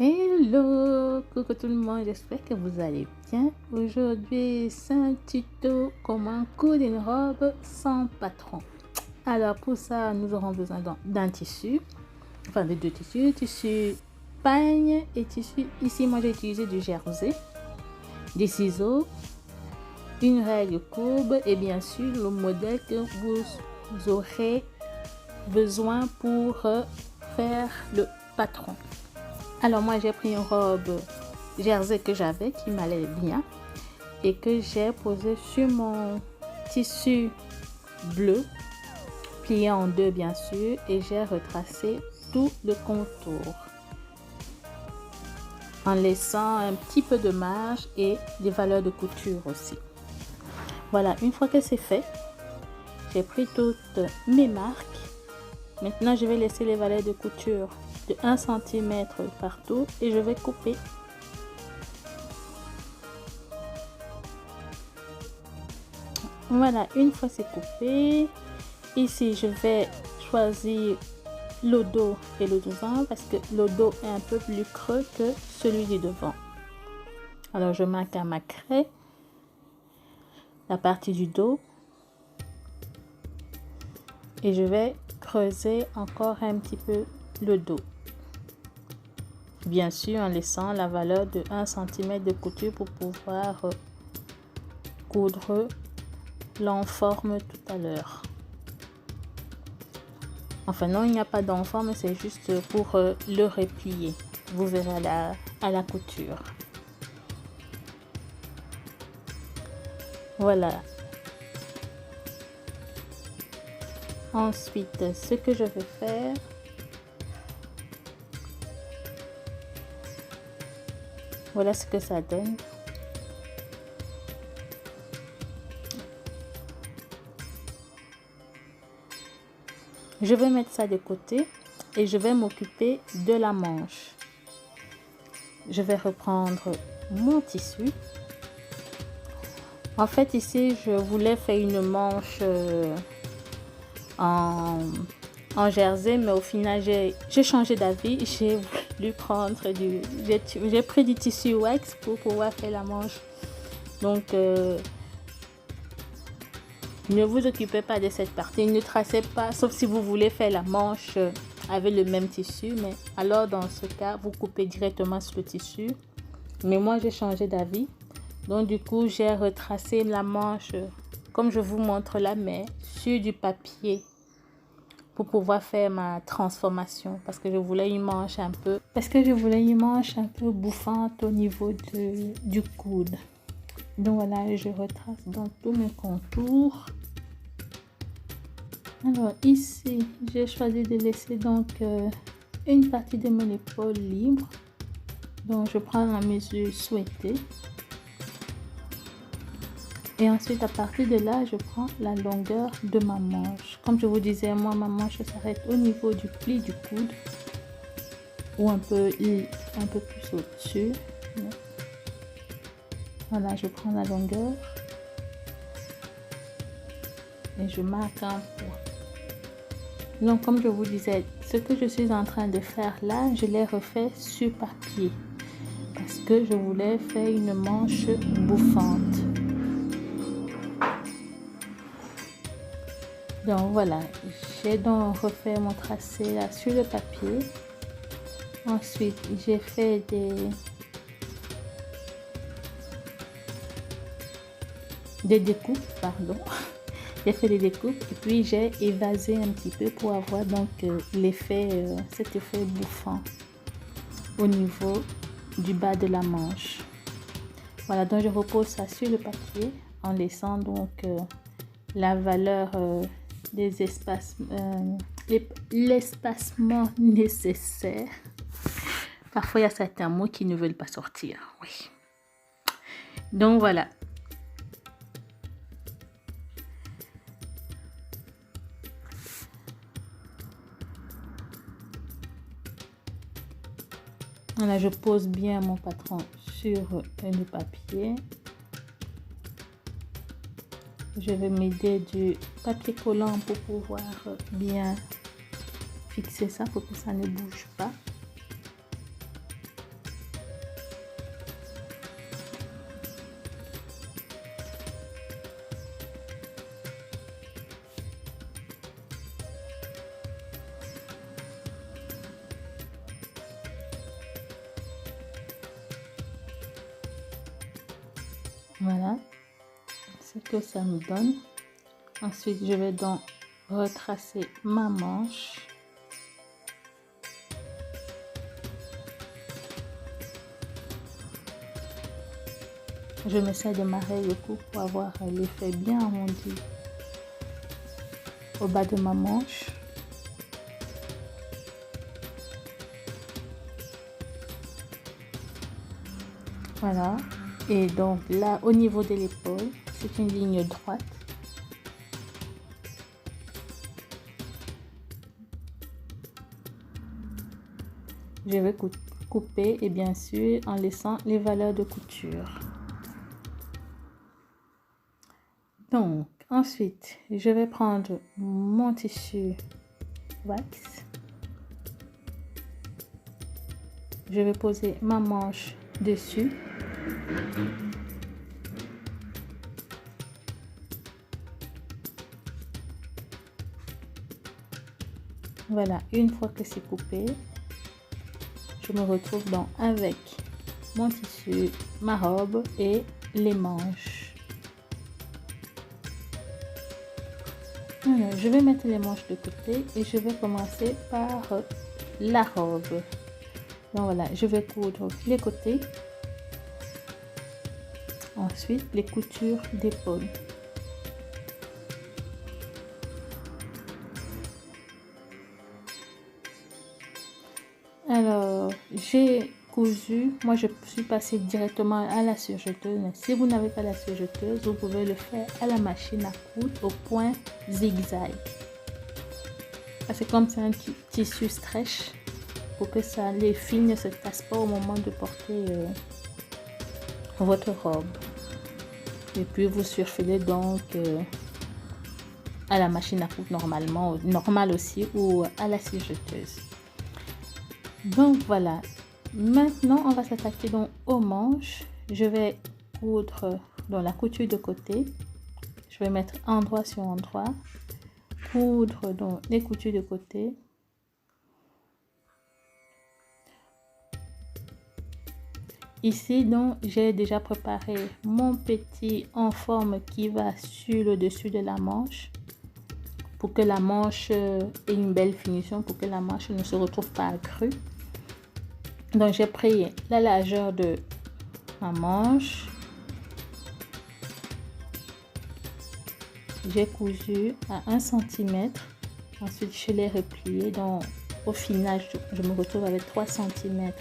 Hello, coucou tout le monde, j'espère que vous allez bien. Aujourd'hui, c'est un tuto comment coudre une robe sans patron. Alors pour ça, nous aurons besoin d'un tissu, enfin de deux tissus, tissu pagne et tissu, ici moi j'ai utilisé du jersey, des ciseaux, une règle courbe et bien sûr le modèle que vous aurez besoin pour faire le patron. Alors moi j'ai pris une robe jersey que j'avais qui m'allait bien et que j'ai posé sur mon tissu bleu plié en deux bien sûr et j'ai retracé tout le contour en laissant un petit peu de marge et des valeurs de couture aussi. Voilà, une fois que c'est fait, j'ai pris toutes mes marques. Maintenant je vais laisser les valeurs de couture de 1 cm partout et je vais couper. Voilà, une fois c'est coupé, ici je vais choisir le dos et le devant parce que le dos est un peu plus creux que celui du devant. Alors je marque à ma craie la partie du dos et je vais creuser encore un petit peu le dos. Bien sûr en laissant la valeur de 1 cm de couture pour pouvoir coudre l'enforme tout à l'heure. Enfin non, il n'y a pas d'enforme, c'est juste pour le replier. Vous verrez à la couture. Voilà. Ensuite, ce que je vais faire, voilà ce que ça donne. Je vais mettre ça de côté et je vais m'occuper de la manche. Je vais reprendre mon tissu. En fait, ici, je voulais faire une manche en jersey, mais au final, j'ai changé d'avis. J'ai voulu prendre j'ai pris du tissu wax pour pouvoir faire la manche. Donc, ne vous occupez pas de cette partie, ne tracez pas, sauf si vous voulez faire la manche avec le même tissu, mais alors dans ce cas, vous coupez directement sur le tissu. Mais moi, j'ai changé d'avis, donc du coup, j'ai retracé la manche comme je vous montre là, mais sur du papier pour pouvoir faire ma transformation, parce que je voulais une manche un peu, bouffante au niveau du coude. Donc voilà, je retrace dans tous mes contours. Alors ici, j'ai choisi de laisser donc une partie de mon épaule libre. Donc je prends la mesure souhaitée. Et ensuite, à partir de là, je prends la longueur de ma manche. Comme je vous disais, moi, ma manche s'arrête au niveau du pli du coude ou un peu plus au-dessus. Voilà, je prends la longueur et je marque un point. Donc, comme je vous disais, ce que je suis en train de faire là, je l'ai refait sur papier parce que je voulais faire une manche bouffante. Donc voilà, j'ai donc refait mon tracé là sur le papier. Ensuite, j'ai fait des découpes, pardon. J'ai fait des découpes et puis j'ai évasé un petit peu pour avoir donc cet effet bouffant au niveau du bas de la manche. Voilà, donc je repose ça sur le papier en laissant donc la valeur des espaces, l'espacement nécessaire. Parfois il y a certains mots qui ne veulent pas sortir, oui. Donc voilà. Là, je pose bien mon patron sur le papier. Je vais m'aider du papier collant pour pouvoir bien fixer ça pour que ça ne bouge pas. Voilà ce que ça me donne. Ensuite, je vais donc retracer ma manche. Je m'essaie de marrer le cou pour avoir l'effet bien arrondi au bas de ma manche. Voilà. Et donc là, au niveau de l'épaule, c'est une ligne droite. Je vais couper et bien sûr en laissant les valeurs de couture. Donc, ensuite, je vais prendre mon tissu wax. Je vais poser ma manche dessus. Voilà, une fois que c'est coupé, je me retrouve donc avec mon tissu, ma robe et les manches. Voilà, je vais mettre les manches de côté et je vais commencer par la robe. Donc voilà, je vais coudre les côtés. Ensuite, les coutures d'épaule. Alors, j'ai cousu. Moi, je suis passée directement à la surjeteuse. Mais si vous n'avez pas la surjeteuse, vous pouvez le faire à la machine à coudre au point zigzag. Parce que comme c'est un tissu stretch, pour que ça, les fils ne se cassent pas au moment de porter votre robe. Et puis vous surfilez donc à la machine à coudre normal aussi, ou à la surjeteuse. Donc voilà, maintenant on va s'attaquer donc aux manches. Je vais coudre dans la couture de côté. Je vais mettre endroit sur endroit, coudre dans les coutures de côté. Ici donc j'ai déjà préparé mon petit en forme qui va sur le dessus de la manche pour que la manche ait une belle finition, pour que la manche ne se retrouve pas accrue. Donc j'ai pris la largeur de ma manche, j'ai cousu à 1 cm, ensuite je l'ai replié. Donc au final je me retrouve avec 3 cm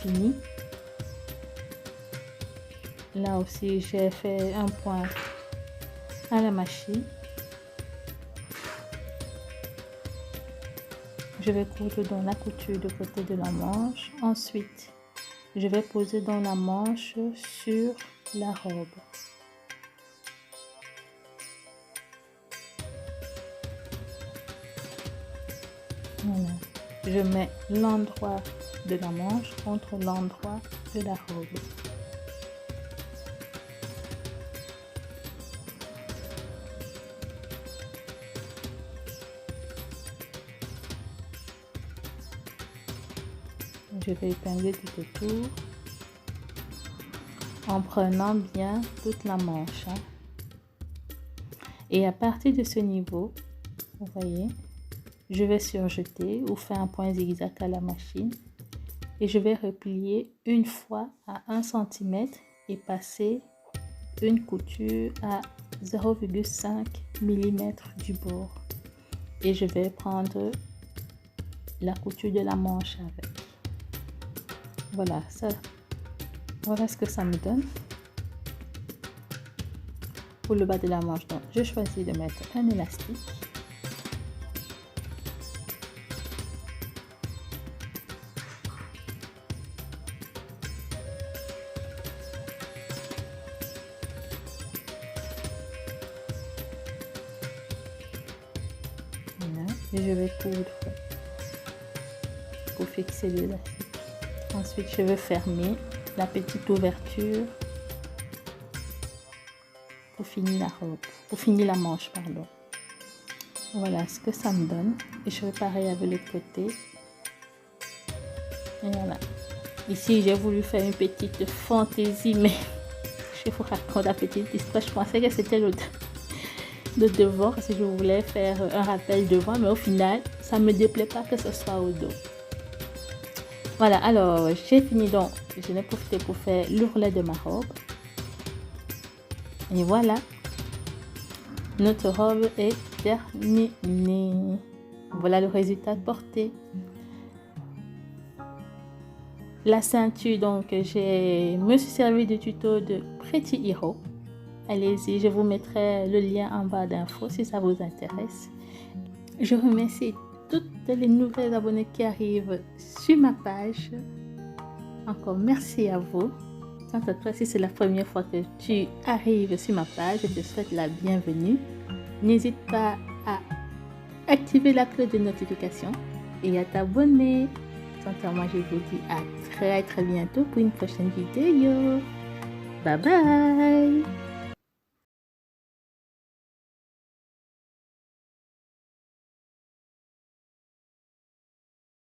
fini. Là aussi j'ai fait un point à la machine. Je vais coudre dans la couture de côté de la manche. Ensuite, je vais poser dans la manche sur la robe. Voilà. Je mets l'endroit de la manche contre l'endroit de la robe. Je vais épingler tout autour en prenant bien toute la manche. Et à partir de ce niveau, vous voyez, je vais surjeter ou faire un point zigzag à la machine et je vais replier une fois à 1 cm et passer une couture à 0,5 mm du bord. Et je vais prendre la couture de la manche avec. Voilà, voilà ce que ça me donne pour le bas de la manche. Donc, je choisis de mettre un élastique. Voilà, et je vais coudre pour fixer l'élastique. Ensuite, je vais fermer la petite ouverture pour finir la manche, pardon. Voilà ce que ça me donne. Et je fais pareil avec l'autre côté. Et voilà. Ici, j'ai voulu faire une petite fantaisie, mais je vous raconte la petite histoire. Je pensais que c'était le devant, parce que je voulais faire un rappel devant, mais au final, ça ne me déplaît pas que ce soit au dos. Voilà, alors j'ai fini, donc je l'ai profité pour faire l'ourlet de ma robe. Et voilà, notre robe est terminée. Voilà le résultat porté. La ceinture, donc je me suis servi du tuto de Pretty Hero. Allez-y, je vous mettrai le lien en barre d'infos si ça vous intéresse. Je remercie toutes les nouvelles abonnés qui arrivent sur ma page. Encore merci à vous. Quant à toi, si c'est la première fois que tu arrives sur ma page, je te souhaite la bienvenue. N'hésite pas à activer la cloche de notification et à t'abonner. Quant à moi, je vous dis à très bientôt pour une prochaine vidéo. Bye bye!